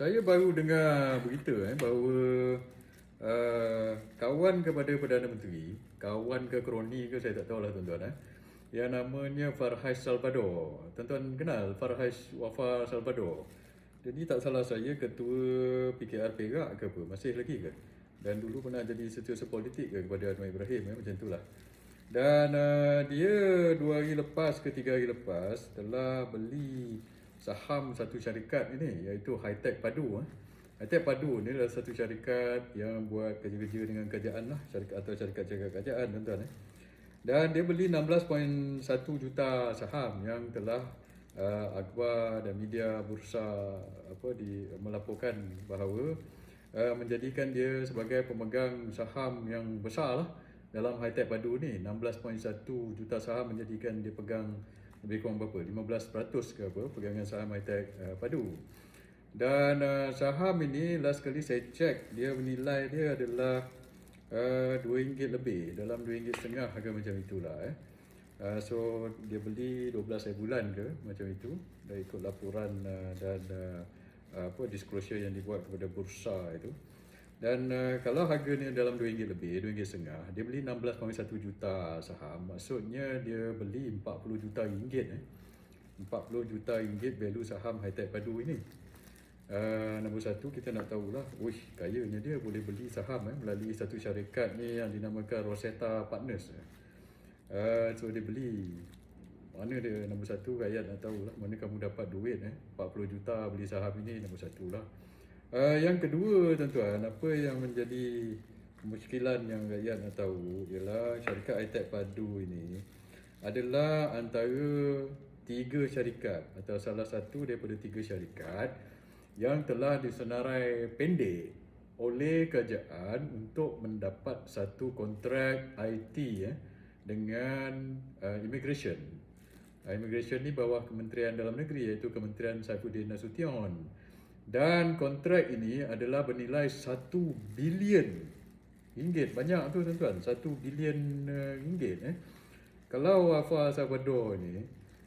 Saya baru dengar berita bahawa kawan kepada Perdana Menteri, kawan ke kroni ke saya tak tahulah tuan-tuan yang namanya Farhaj Salvador. Tuan-tuan kenal Farhaj Wafa Salvador? Dia ni tak salah saya ketua PKR Perak ke apa, masih lagi ke? Dan dulu pernah jadi setiausaha politik ke kepada Anwar Ibrahim macam itulah. Dan dia 2 hari lepas ke 3 hari lepas telah beli saham satu syarikat ini iaitu Hitech Padu. Hitech Padu ni adalah satu syarikat yang buat kerja-kerja dengan kerajaan lah, syarikat atau syarikat-syarikat kerajaan tuan-tuan. Dan dia beli 16.1 juta saham yang telah akhbar dan media bursa melaporkan bahawa menjadikan dia sebagai pemegang saham yang besar lah dalam Hitech Padu ni. 16.1 juta saham menjadikan dia pegang lebih kurang berapa? 15% ke apa pegangan saham Hitech Padu. Dan saham ini last kali saya cek dia bernilai dia adalah RM2 lebih, dalam RM2.5 harga macam itulah so dia beli 12 bulan ke macam itu dah ikut laporan dan disclosure yang dibuat kepada bursa itu. Dan kalau harganya dalam RM2 lebih, RM2.5, dia beli 16.1 juta saham. Maksudnya dia beli 40 juta ringgit 40 juta ringgit value saham Hitech Padu ini. Nombor satu kita nak tahulah, kayanya dia boleh beli saham melalui satu syarikat ni yang dinamakan Rosetta Partners. So dia beli. Mana dia nombor satu, rakyat nak tahulah mana kamu dapat duit 40 juta beli saham ini, nombor satu lah. Yang kedua tuan-tuan, apa yang menjadi kemusykilan yang rakyat nak tahu ialah syarikat Hitech Padu ini adalah antara 3 syarikat atau salah satu daripada 3 syarikat yang telah disenarai pendek oleh kerajaan untuk mendapat satu kontrak IT dengan immigration. Immigration ni bawah Kementerian Dalam Negeri iaitu Kementerian Saifuddin Nasution. Dan kontrak ini adalah bernilai 1 bilion ringgit. Banyak tu tuan-tuan, 1 bilion ringgit Kalau Wafa Salvador ni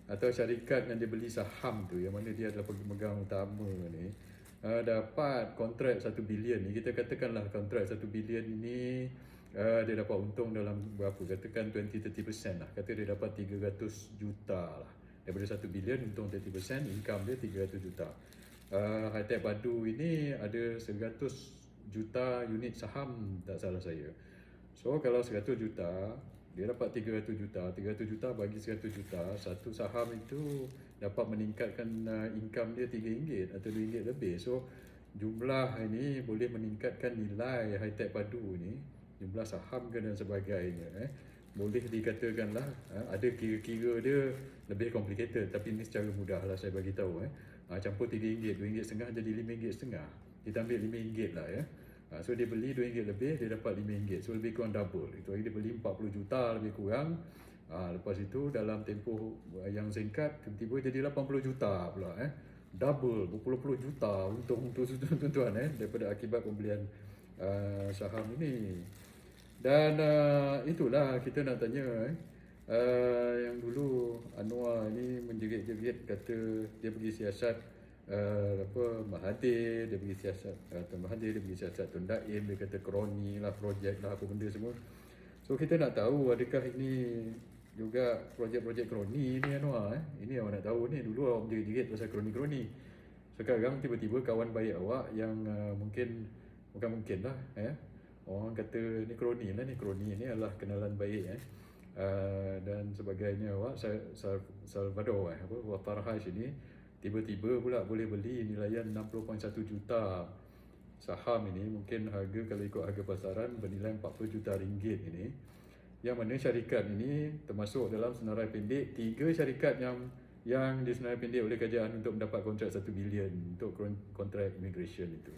atau syarikat yang dia beli saham tu, yang mana dia adalah pemegang utama ni, dapat kontrak 1 bilion ni, kita katakanlah kontrak 1 bilion ni dia dapat untung dalam berapa, katakan 20-30% lah, kata dia dapat 300 juta lah. Daripada 1 bilion untung 30%, income dia 300 juta. Hitech Padu ini ada 100 juta unit saham tak salah saya. So kalau 100 juta dia dapat 300 juta, 300 juta bagi 100 juta, satu saham itu dapat meningkatkan income dia RM3 atau RM2 lebih. So jumlah ini boleh meningkatkan nilai Hitech Padu ni, jumlah saham dan sebagainya boleh dikatakanlah ada kira-kira dia lebih complicated, tapi ini secara mudah lah saya bagi tahu campur RM3, RM2.5 jadi RM5.5. Kita ambil RM5 lah so dia beli RM2 lebih, dia dapat RM5, so lebih kurang double. Itu hari dia beli 40 juta lebih kurang. Lepas itu dalam tempoh yang singkat tiba-tiba jadi 80 juta pula double, berpuluh-puluh juta untung tuan-tuan daripada akibat pembelian saham ini. Dan itulah kita nak tanya yang dulu Anwar ni menjerit-jerit kata dia pergi siasat Mahathir, dia pergi siasat Tuan Mahathir, dia pergi siasat Tun Daim, dia kata kroni lah, projek lah, apa benda semua. So kita nak tahu adakah ini juga projek-projek kroni ni Anwar ini awak nak tahu ni. Dulu awak menjerit-jerit pasal kroni-kroni, sekarang tiba-tiba kawan baik awak yang bukan mungkin lah orang kata ni kroni lah, ni kroni ni adalah kenalan baik dan sebagainya. Awak Salvador Farhaj ini tiba-tiba pula boleh beli nilaian 60.1 juta saham ini. Mungkin harga kalau ikut harga pasaran bernilai 40 juta ringgit ini, yang mana syarikat ini termasuk dalam senarai pendek 3 syarikat yang disenarai pendek oleh kerajaan untuk mendapat kontrak 1 bilion untuk kontrak immigration itu.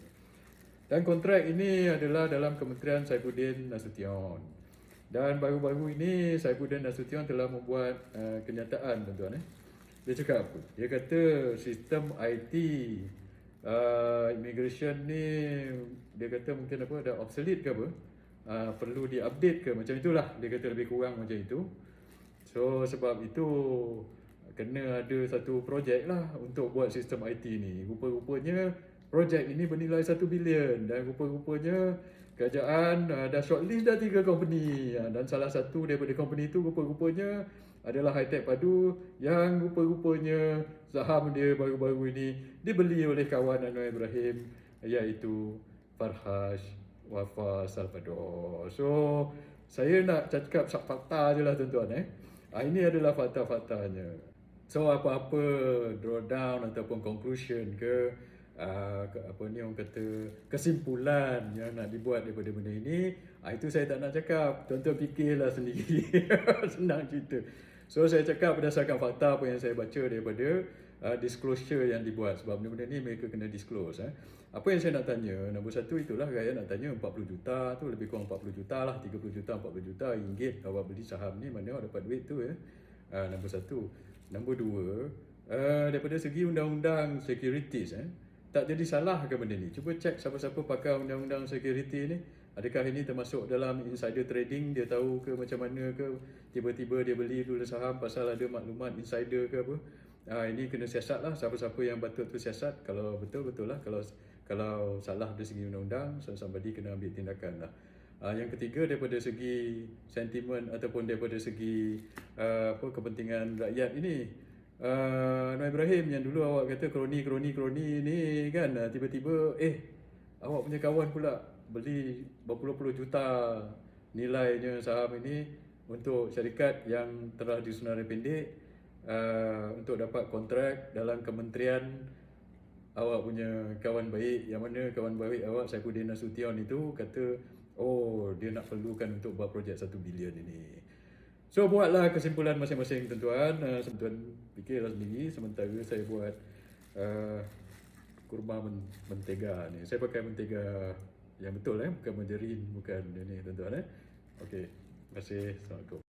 Dan kontrak ini adalah dalam Kementerian Saifuddin Nasution. Dan baru-baru ini Saifuddin Nasution telah membuat kenyataan tuan-tuan Dia cakap apa? Dia kata sistem IT immigration ni, dia kata mungkin dah obsolete ke apa, perlu diupdate ke, macam itulah dia kata, lebih kurang macam itu. So sebab itu kena ada satu projek lah untuk buat sistem IT ni. Rupa-rupanya projek ini bernilai 1 bilion dan rupa-rupanya kerajaan dah shortlist dah 3 company dan salah satu daripada company itu rupa-rupanya adalah Hitech Padu yang rupa-rupanya saham dia baru-baru ini dibeli oleh kawan Anwar Ibrahim iaitu Farhas Wafa Salvador. So saya nak cakap fakta je lah tuan-tuan Ini adalah fakta-faktanya. So apa-apa drawdown ataupun conclusion ke apa ni orang kata kesimpulan yang nak dibuat daripada benda ini, itu saya tak nak cakap. Tuan-tuan fikirlah sendiri. Senang cerita. So saya cakap berdasarkan fakta apa yang saya baca daripada disclosure yang dibuat, sebab benda-benda ni mereka kena disclose Apa yang saya nak tanya, nombor satu itulah rakyat nak tanya 40 juta tu lebih kurang 40 juta lah, 30 juta 40 juta ringgit awak beli saham ni, mana awak dapat duit tu nombor satu. Nombor dua, daripada segi undang-undang securities tak jadi salah ke benda ni? Cuba cek siapa-siapa pakar undang-undang security ni. Adakah ini termasuk dalam insider trading? Dia tahu ke macam mana ke? Tiba-tiba dia beli dulu saham pasal ada maklumat insider ke apa? Ini kena siasat lah. Siapa-siapa yang patut tu siasat. Kalau betul-betul lah. Kalau salah dari segi undang-undang, somebody kena ambil tindakan lah. Yang ketiga, daripada segi sentimen ataupun daripada segi kepentingan rakyat ini, Anwar Ibrahim yang dulu awak kata kroni ni kan, tiba-tiba awak punya kawan pula beli berpuluh-puluh juta nilainya saham ini untuk syarikat yang telah disenarai pendek untuk dapat kontrak dalam kementerian awak punya kawan baik, yang mana kawan baik awak Saifuddin Nasution itu kata dia nak perlukan untuk buat projek 1 bilion ini. So buatlah kesimpulan masing-masing tuan-tuan. Tuan-tuan fikirlah sendiri, sementara saya buat kurma mentega ni. Saya pakai mentega yang betul bukan margarin, bukan ini tuan-tuan Okey, terima kasih. Assalamualaikum.